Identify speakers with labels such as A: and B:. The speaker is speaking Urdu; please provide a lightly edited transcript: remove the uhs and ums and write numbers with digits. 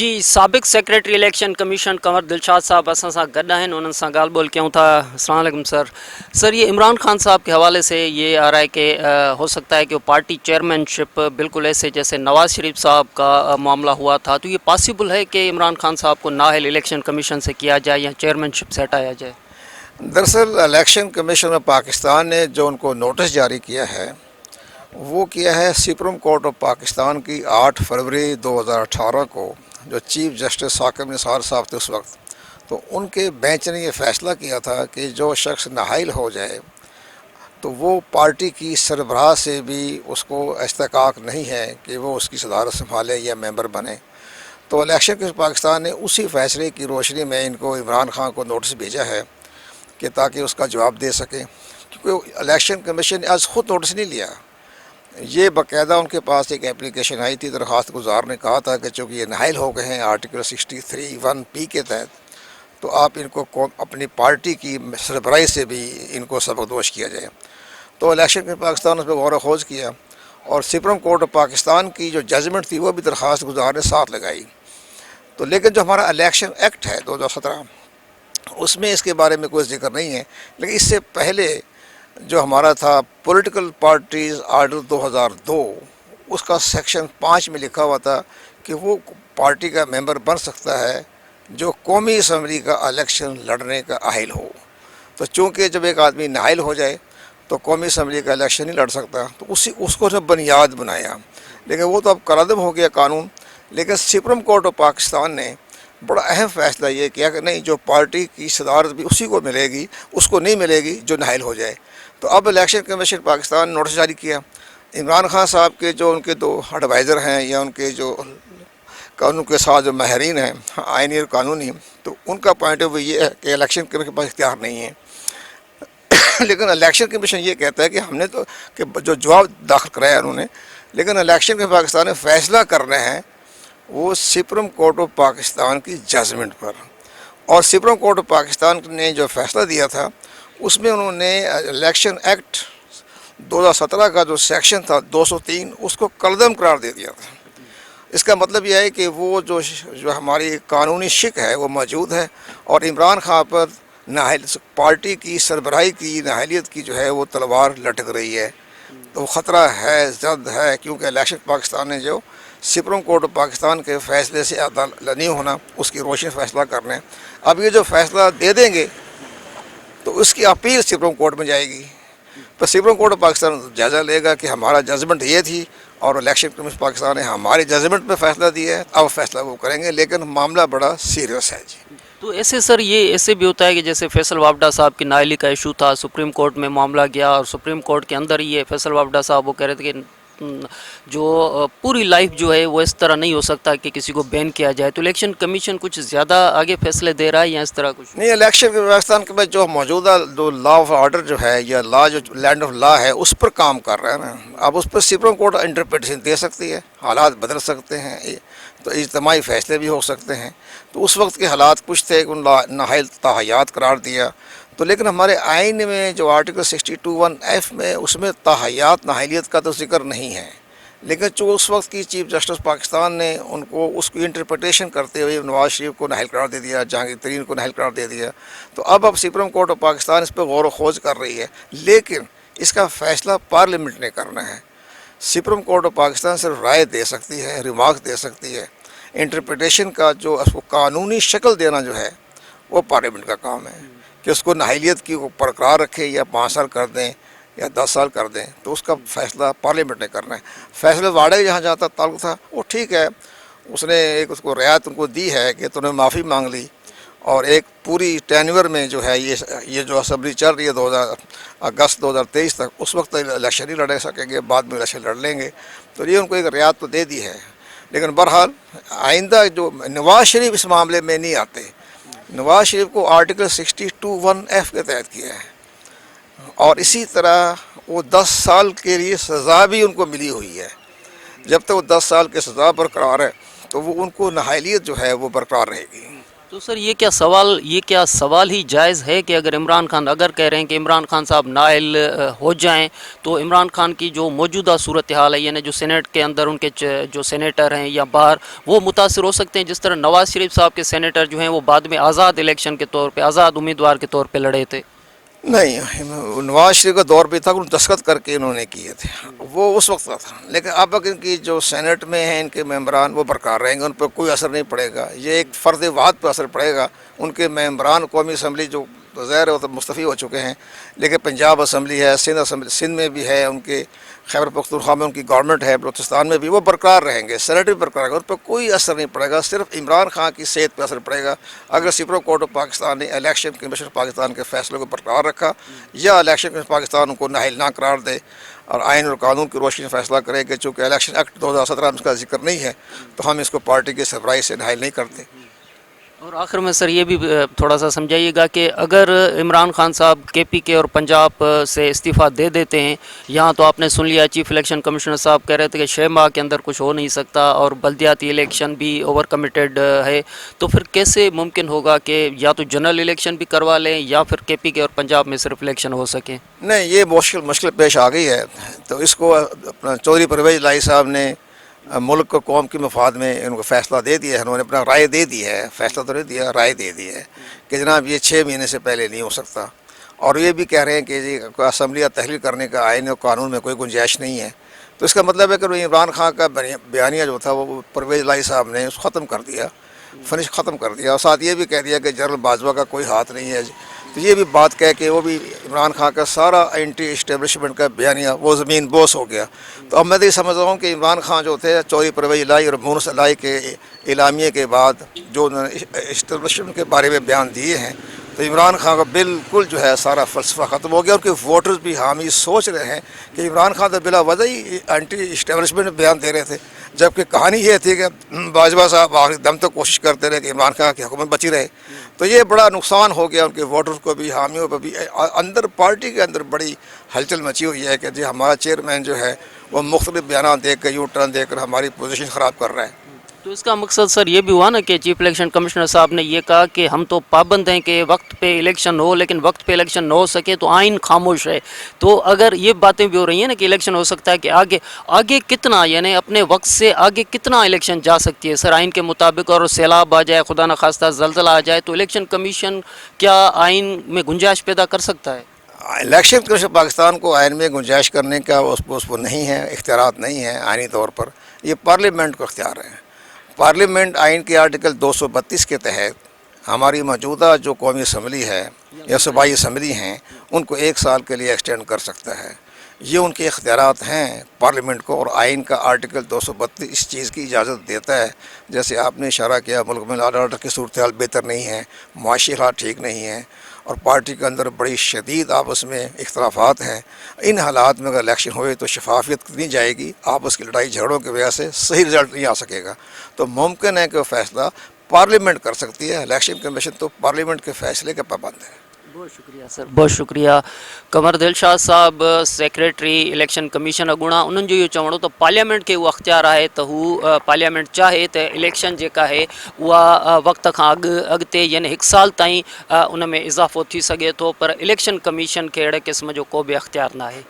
A: جی سابق سیکریٹری الیکشن کمیشن کنور دلشاد صاحب اساں سا گڈ ہیں انہوں سے گال بول کیوں تھا. السلام علیکم سر یہ عمران خان صاحب کے حوالے سے یہ آ رہا ہے کہ ہو سکتا ہے کہ وہ پارٹی چیئرمین شپ بالکل ایسے جیسے نواز شریف صاحب کا معاملہ ہوا تھا, تو یہ پاسبل ہے کہ عمران خان صاحب کو نااہل الیکشن کمیشن سے کیا جائے یا چیئرمین شپ سے ہٹایا جائے؟
B: دراصل الیکشن کمیشن آف پاکستان نے جو ان کو نوٹس جاری کیا ہے وہ کیا ہے سپریم کورٹ آف پاکستان کی 8 فروری 2018 کو جو چیف جسٹس ثاقب نثار صاحب تھے اس وقت, تو ان کے بینچ نے یہ فیصلہ کیا تھا کہ جو شخص نااہل ہو جائے تو وہ پارٹی کی سربراہ سے بھی اس کو استحقاق نہیں ہے کہ وہ اس کی صدارت سنبھالے یا ممبر بنے. تو الیکشن کمیشن پاکستان نے اسی فیصلے کی روشنی میں ان کو عمران خان کو نوٹس بھیجا ہے کہ تاکہ اس کا جواب دے سکیں, کیونکہ الیکشن کمیشن نے آج خود نوٹس نہیں لیا. یہ باقاعدہ ان کے پاس ایک اپلیکیشن آئی تھی, درخواست گزار نے کہا تھا کہ چونکہ یہ نااہل ہو گئے ہیں آرٹیکل 63(1)(p) کے تحت, تو آپ ان کو اپنی پارٹی کی سربراہی سے بھی ان کو سبکدوش کیا جائے. تو الیکشن کمیشن پاکستان نے اس پہ غور و خوض کیا اور سپریم کورٹ آف پاکستان کی جو ججمنٹ تھی وہ بھی درخواست گزار نے ساتھ لگائی. تو لیکن جو ہمارا الیکشن ایکٹ ہے 2017 اس میں اس کے بارے میں کوئی ذکر نہیں ہے. لیکن اس سے پہلے جو ہمارا تھا پولیٹیکل پارٹیز آرڈر 2002, اس کا سیکشن 5 میں لکھا ہوا تھا کہ وہ پارٹی کا ممبر بن سکتا ہے جو قومی اسمبلی کا الیکشن لڑنے کا اہل ہو. تو چونکہ جب ایک آدمی نااہل ہو جائے تو قومی اسمبلی کا الیکشن نہیں لڑ سکتا, تو اس کو جب بنیاد بنایا, لیکن وہ تو اب کالعدم ہو گیا قانون. لیکن سپریم کورٹ آف پاکستان نے بڑا اہم فیصلہ یہ کیا کہ نہیں, جو پارٹی کی صدارت بھی اسی کو ملے گی, اس کو نہیں ملے گی جو نااہل ہو جائے. تو اب الیکشن کمیشن پاکستان نے نوٹس جاری کیا. عمران خان صاحب کے جو ان کے 2 ایڈوائزر ہیں یا ان کے جو قانون کے ساتھ جو ماہرین ہیں آئینی اور قانونی, تو ان کا پوائنٹ آف ویو یہ ہے کہ الیکشن کمیشن کے پاس اختیار نہیں ہے. لیکن الیکشن کمیشن یہ کہتا ہے کہ ہم نے تو کہ جو جواب داخل کرایا انہوں نے, لیکن الیکشن کے پاکستان نے فیصلہ کرنا ہے وہ سپریم کورٹ آف پاکستان کی ججمنٹ پر. اور سپریم کورٹ آف پاکستان نے جو فیصلہ دیا تھا اس میں انہوں نے الیکشن ایکٹ 2017 کا جو سیکشن تھا 203 اس کو کالعدم قرار دے دیا تھا. اس کا مطلب یہ ہے کہ وہ جو ہماری قانونی شک ہے وہ موجود ہے, اور عمران خان پر نااہل پارٹی کی سربراہی کی نااہلیت کی جو ہے وہ تلوار لٹک رہی ہے. تو خطرہ ہے, زد ہے, کیونکہ الیکشن پاکستان نے جو سپریم کورٹ آف پاکستان کے فیصلے سے نہیں ہونا, اس کی روشنی فیصلہ کرنا ہے. اب یہ جو فیصلہ دے دیں گے تو اس کی اپیل سپریم کورٹ میں جائے گی, تو سپریم کورٹ آف پاکستان جائزہ لے گا کہ ہمارا ججمنٹ یہ تھی اور الیکشن کمیشن پاکستان نے ہماری ججمنٹ میں فیصلہ دیا ہے, اب فیصلہ وہ کریں گے. لیکن معاملہ بڑا سیریس ہے جی.
A: تو ایسے سر یہ ایسے بھی ہوتا ہے کہ جیسے فیصل وابڈہ صاحب کی نااہلی کا ایشو تھا, سپریم کورٹ میں معاملہ گیا اور سپریم کورٹ کے اندر یہ فیصل وابڈہ صاحب وہ کہہ رہے تھے کہ جو پوری لائف جو ہے وہ اس طرح نہیں ہو سکتا کہ کسی کو بین کیا جائے. تو الیکشن کمیشن کچھ زیادہ آگے فیصلے دے رہا ہے یا اس طرح کچھ
B: نہیں؟ الیکشن پاکستان کے جو موجودہ جو لا آف آرڈر جو ہے یا لا جو لینڈ آف لا ہے اس پر کام کر رہا ہے نا. اب اس پر سپریم کورٹ انٹرپریٹیشن دے سکتی ہے, حالات بدل سکتے ہیں, تو اجتماعی فیصلے بھی ہو سکتے ہیں. تو اس وقت کے حالات کچھ تھے کہ نااہل تاحیات قرار دیا. تو لیکن ہمارے آئین میں جو آرٹیکل 62(1)(f) میں اس میں تاحیات نااہلیت کا تو ذکر نہیں ہے. لیکن جو اس وقت کی چیف جسٹس پاکستان نے ان کو اس کی انٹرپریٹیشن کرتے ہوئے نواز شریف کو نااہل قرار دے دیا, جہانگیر ترین کو نااہل قرار دے دیا. تو اب سپریم کورٹ آف پاکستان اس پہ غور و خوض کر رہی ہے, لیکن اس کا فیصلہ پارلیمنٹ نے کرنا ہے. سپریم کورٹ آف پاکستان صرف رائے دے سکتی ہے, ریمارک دے سکتی ہے. انٹرپریٹیشن کا جو اس کو قانونی شکل دینا جو ہے وہ پارلیمنٹ کا کام ہے, کہ اس کو نااہلیت کی برقرار رکھے یا 5 سال کر دیں یا 10 سال کر دیں, تو اس کا فیصلہ پارلیمنٹ نے کرنا ہے. فیصلہ واڑے جہاں تک تعلق تھا وہ ٹھیک ہے, اس نے ایک اس کو رعایت ان کو دی ہے کہ تم نے معافی مانگ لی, اور ایک پوری ٹینور میں جو ہے یہ جو اسمبلی چل رہی ہے اگست 2023 تک, اس وقت الیکشن نہیں لڑ سکیں گے, بعد میں الیکشن لڑ لیں گے. تو یہ ان کو ایک رعایت تو دے دی ہے. لیکن بہرحال آئندہ جو نواز شریف اس معاملے میں نہیں آتے. نواز شریف کو آرٹیکل 62(1)(f) کے تحت کیا ہے, اور اسی طرح وہ 10 سال کے لیے سزا بھی ان کو ملی ہوئی ہے. جب تک وہ 10 سال کی سزا برقرار ہے تو وہ ان کو نااہلیت جو ہے وہ برقرار رہے گی.
A: تو سر یہ کیا سوال ہی جائز ہے کہ اگر عمران خان اگر کہہ رہے ہیں کہ عمران خان صاحب نائل ہو جائیں تو عمران خان کی جو موجودہ صورتحال ہے یعنی جو سینیٹ کے اندر ان کے جو سینیٹر ہیں یا باہر وہ متاثر ہو سکتے ہیں، جس طرح نواز شریف صاحب کے سینیٹر جو ہیں وہ بعد میں آزاد الیکشن کے طور پہ آزاد امیدوار کے طور پہ لڑے تھے؟
B: نہیں، نواز شریف کا دور بھی تھا، انہوں نے دستخط کر کے انہوں نے کیے تھے، وہ اس وقت کا تھا، لیکن اب ان کی جو سینٹ میں ہیں ان کے ممبران وہ برقرار رہیں گے، ان پہ کوئی اثر نہیں پڑے گا، یہ ایک فرد واحد پہ اثر پڑے گا۔ ان کے ممبران قومی اسمبلی جو ظاہر ہے وہ تو مستعفی ہو چکے ہیں، لیکن پنجاب اسمبلی ہے، سندھ میں بھی ہے، ان کے خیبر پختونخوا میں ان کی گورنمنٹ ہے، بلوچستان میں بھی وہ برقرار رہیں گے، سینٹ بھی برقرار رہے گا، ان پہ کوئی اثر نہیں پڑے گا، صرف عمران خان کی صحت پہ اثر پڑے گا۔ اگر سپریم کورٹ آف پاکستان نے الیکشن کمیشن پاکستان کے فیصلے کو برقرار رکھا یا الیکشن کمیشن پاکستان ان کو نااہل نہ قرار دے اور آئین اور قانون کی روشنی میں فیصلہ کرے کہ چونکہ الیکشن ایکٹ 2017 میں اس کا ذکر نہیں ہے تو ہم اس کو پارٹی کے سربراہی سے نااہل نہیں کرتے۔
A: اور آخر میں سر یہ بھی تھوڑا سا سمجھائیے گا کہ اگر عمران خان صاحب کے پی کے اور پنجاب سے استعفیٰ دے دیتے ہیں، یہاں تو آپ نے سن لیا چیف الیکشن کمشنر صاحب کہہ رہے تھے کہ 6 ماہ کے اندر کچھ ہو نہیں سکتا اور بلدیاتی الیکشن بھی اوور کمیٹڈ ہے، تو پھر کیسے ممکن ہوگا کہ یا تو جنرل الیکشن بھی کروا لیں یا پھر کے پی کے اور پنجاب میں صرف الیکشن ہو سکے؟
B: نہیں، یہ مشکل پیش آ گئی ہے، تو اس کو اپنا چودھری پرویز الہی صاحب نے ملک کو قوم کے مفاد میں ان کو فیصلہ دے دیا ہے، انہوں نے اپنا رائے دے دی ہے، فیصلہ تو نہیں دیا، رائے دے دی ہے کہ جناب یہ 6 مہینے سے پہلے نہیں ہو سکتا، اور یہ بھی کہہ رہے ہیں کہ جی اسمبلی تحلیل کرنے کا آئین اور قانون میں کوئی گنجائش نہیں ہے۔ تو اس کا مطلب ہے کہ عمران خان کا بیانیہ جو تھا وہ پرویز الہی صاحب نے اس کو ختم کر دیا، ختم کر دیا، اور ساتھ یہ بھی کہہ دیا کہ جنرل باجوہ کا کوئی ہاتھ نہیں ہے۔ تو یہ بھی بات کہہ کے وہ بھی عمران خان کا سارا اینٹی اسٹیبلشمنٹ کا بیانیہ وہ زمین بوس ہو گیا۔ تو اب میں تو یہ سمجھ رہا ہوں کہ عمران خان جو تھے چودھری پرویز الہی اور مونس الہی کے اعلامیے کے بعد جو انہوں نے اسٹیبلشمنٹ کے بارے میں بیان دیے ہیں، تو عمران خان کا بالکل جو ہے سارا فلسفہ ختم ہو گیا، اور کہ ووٹرز بھی حامی سوچ رہے ہیں کہ عمران خان تو بلا وجہ ہی اینٹی اسٹیبلشمنٹ بیان دے رہے تھے، جبکہ کہانی یہ تھی کہ باجوہ صاحب آخری دم تک کوشش کرتے رہے کہ عمران خان کی حکومت بچی رہے۔ تو یہ بڑا نقصان ہو گیا ان کے ووٹرز کو بھی، حامیوں کو بھی، اندر پارٹی کے اندر بڑی ہلچل مچی ہوئی ہے کہ جی ہمارا چیئرمین جو ہے وہ مختلف بیانات دے کر یو ٹرن دے کر ہماری پوزیشن خراب کر رہا ہے۔
A: تو اس کا مقصد سر یہ بھی ہوا نا کہ چیف الیکشن کمشنر صاحب نے یہ کہا کہ ہم تو پابند ہیں کہ وقت پہ الیکشن ہو، لیکن وقت پہ الیکشن نہ ہو سکے تو آئین خاموش ہے۔ تو اگر یہ باتیں بھی ہو رہی ہیں نا کہ الیکشن ہو سکتا ہے کہ آگے کتنا، یعنی اپنے وقت سے آگے کتنا الیکشن جا سکتی ہے سر آئین کے مطابق، اور سیلاب آ جائے، خدا نخواستہ زلزلہ آ جائے، تو الیکشن کمیشن کیا آئین میں گنجائش پیدا کر سکتا ہے؟
B: الیکشن کمیشن پاکستان کو آئین میں گنجائش کرنے کا اس کو نہیں ہے، اختیارات نہیں ہیں آئینی طور پر، یہ پارلیمنٹ کو اختیار ہے۔ پارلیمنٹ آئین کے آرٹیکل 232 کے تحت ہماری موجودہ جو قومی اسمبلی ہے یا صوبائی اسمبلی ہیں ان کو 1 سال کے لیے ایکسٹینڈ کر سکتا ہے، یہ ان کے اختیارات ہیں پارلیمنٹ کو، اور آئین کا آرٹیکل 232 اس چیز کی اجازت دیتا ہے۔ جیسے آپ نے اشارہ کیا ملک میں لا اینڈ آرڈر کی صورتحال بہتر نہیں ہے، معاشی حالات ٹھیک نہیں ہیں، اور پارٹی کے اندر بڑی شدید آپس میں اختلافات ہیں، ان حالات میں اگر الیکشن ہوئے تو شفافیت نہیں جائے گی، آپس کی لڑائی جھگڑوں کی وجہ سے صحیح رزلٹ نہیں آ سکے گا۔ تو ممکن ہے کہ وہ فیصلہ پارلیمنٹ کر سکتی ہے، الیکشن کمیشن تو پارلیمنٹ کے فیصلے کا پابند ہے۔
A: بہت شکریہ سر، بہت شکریہ۔ قمر دلشاد صاحب سیکریٹری الیکشن کمیشن اگونا، انہوں جو یہ چوڑو تو پارلیمنٹ کے وہ اختیار ہے تو وہ پارلیمنٹ چاہے تو الیکشن جیکا ہے وہ وقت کا اگتے یعنی 1 سال تائیں ان میں اضافو تھی سکے تو، پر الیکشن کمیشن کے اڑے قسم جو کو بھی اختیار نہ ہے۔